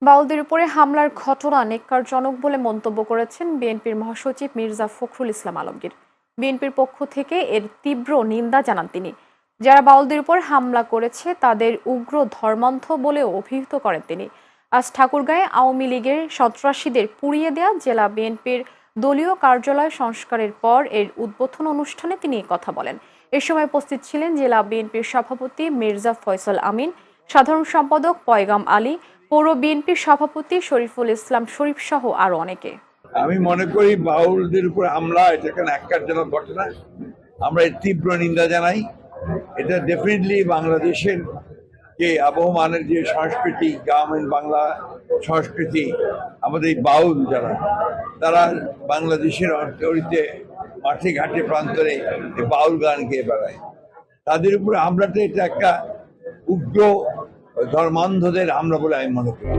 বাউলদের উপরে হামলার ঘটনা নেক্কারজনক বলে মন্তব্য করেছেন বিএনপির মহাসচিব মির্জা ফখরুল ইসলাম আলমগীর। বিএনপির পক্ষ থেকে এর তীব্র নিন্দা জানান তিনি। যারা বাউলদের উপর হামলা করেছে তাদের উগ্র ধর্মান্ধ বলেও অভিহিত করেন তিনি। আজ ঠাকুরগাঁয়ে আওয়ামী লীগের সন্ত্রাসীদের পুড়িয়ে দেয়া জেলা বিএনপির দলীয় কার্যালয় সংস্কারের পর এর উদ্বোধন অনুষ্ঠানে তিনি কথা বলেন। এ সময় উপস্থিত ছিলেন জেলা বিএনপির সভাপতি মির্জা ফয়সাল আমিন, সাধারণ সম্পাদক পয়গাম আলী, পৌর বিএনপির সভাপতি শরীফুল ইসলাম শরীফ সহ আরো অনেকে। আমি মনে করি বাউলদের উপর হামলা এটা একটা ন্যাক্কারজনক ঘটনা। আমরা এর তীব্র নিন্দা জানাই। এটা ডেফিনেটলি বাংলাদেশের যে আবহমানের যে সংস্কৃতি, গ্রামীণ বাংলা সংস্কৃতি, আমাদের এই বাউল যারা তারা বাংলাদেশের অর্থনীতিতে মাঠে ঘাটে প্রান্তরে বাউল গান গেয়ে বেড়ায়, তাদের উপরে হামলাটা এটা একটা উগ্র ধর্মান্ধদের হামলা বলে আমি মনে করি।